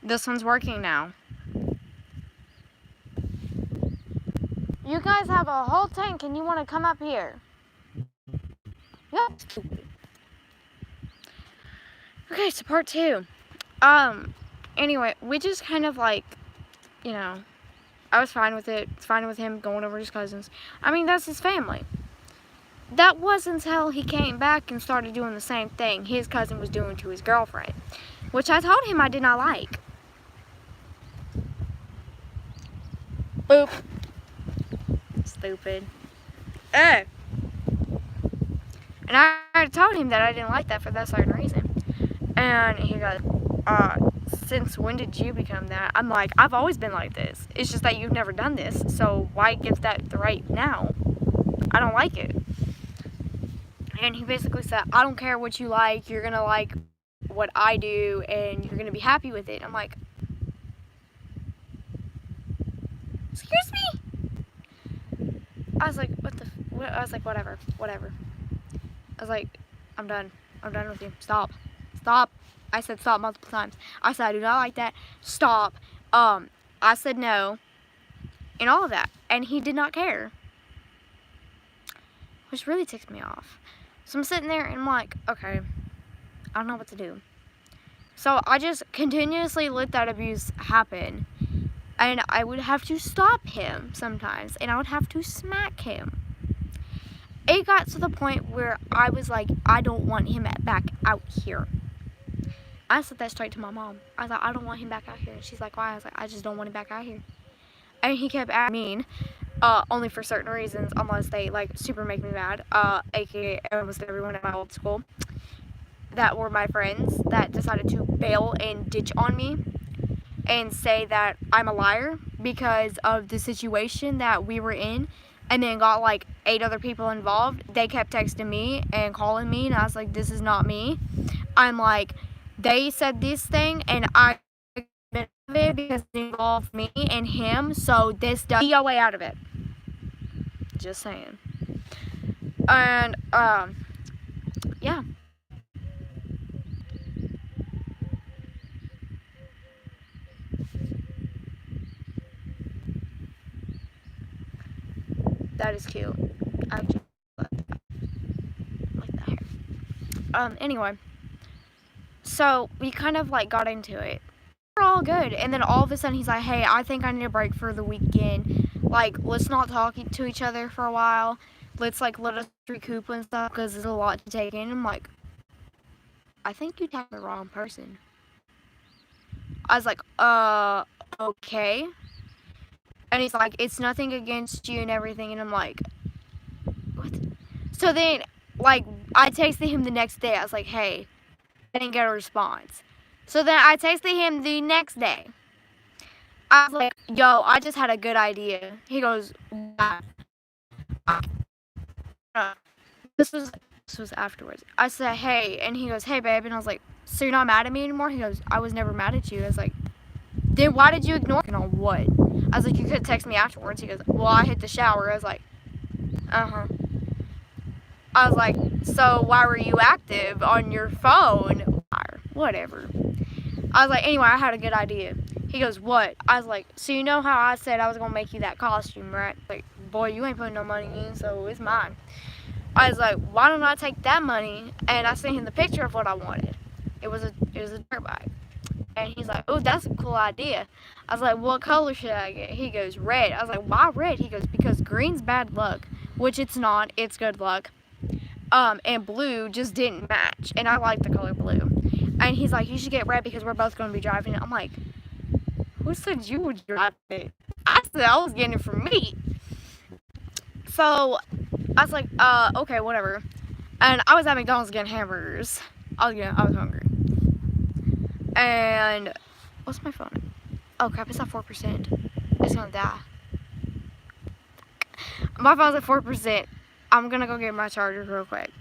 This one's working now. You guys have a whole tank and you want to come up here. Yep. Okay, so part 2. Anyway, we just kind of like, you know, I was fine with it. It's fine with him going over to his cousins. I mean, that's his family. That wasn't until he came back and started doing the same thing his cousin was doing to his girlfriend, which I told him I did not like. Boop. Stupid. And I told him that I didn't like that for that certain reason. And he goes, since when did you become that? I'm like, I've always been like this. It's just that you've never done this. So why give that the right now? I don't like it. And he basically said, I don't care what you like. You're going to like what I do and you're going to be happy with it. I'm like, excuse me? I was like, I was like, whatever. I was like, I'm done with you. Stop. I said stop multiple times. I said, I do not like that. Stop. I said no. And all of that. And he did not care. Which really ticked me off. So I'm sitting there and I'm like, okay, I don't know what to do. So I just continuously let that abuse happen. And I would have to stop him sometimes. And I would have to smack him. It got to the point where I was like, I don't want him back out here. I said that straight to my mom. I was like, I don't want him back out here. And she's like, why? I was like, I just don't want him back out here. And he kept acting mean, only for certain reasons, unless they, like, super make me mad, aka almost everyone at my old school that were my friends that decided to bail and ditch on me and say that I'm a liar because of the situation that we were in, and then got like 8 other people involved. They kept texting me and calling me, and I was like, this is not me. I'm like, they said this thing, and I admit it because it involved me and him, so this does be your way out of it. Just saying. And, yeah. That is cute. I actually like that hair. Anyway. So, we kind of, like, got into it. We're all good. And then all of a sudden, he's like, hey, I think I need a break for the weekend. Like, let's not talk to each other for a while. Let's, like, let us recoup and stuff, because there's a lot to take in. I'm like, I think you tagged the wrong person. I was like, okay. And he's like, it's nothing against you and everything. And I'm like, what? So then, like, I texted him the next day. I was like, hey, I didn't get a response. So then I texted him the next day. I was like, yo, I just had a good idea. He goes, wow. This was afterwards. I said, hey, and he goes, hey, babe. And I was like, so you're not mad at me anymore? He goes, I was never mad at you. I was like, then why did you ignore me? On what? I was like, you could text me afterwards. He goes, well, I hit the shower. I was like, uh-huh. I was like, so why were you active on your phone? Whatever. I was like, anyway, I had a good idea. He goes, what? I was like, so you know how I said I was going to make you that costume, right? Like, boy, you ain't putting no money in, so it's mine. I was like, why don't I take that money? And I sent him the picture of what I wanted. It was a dirt bike. And he's like, oh, that's a cool idea. I was like, what color should I get? He goes, red. I was like, why red? He goes, because green's bad luck. Which it's not. It's good luck. And blue just didn't match. And I like the color blue. And he's like, you should get red because we're both going to be driving it. I'm like, who said you would drive it? I said I was getting it for me. So, I was like, okay, whatever. And I was at McDonald's getting hamburgers. I was hungry. And, what's my phone? Oh crap, it's at 4%. It's gonna die. My phone's at 4%. I'm gonna go get my charger real quick.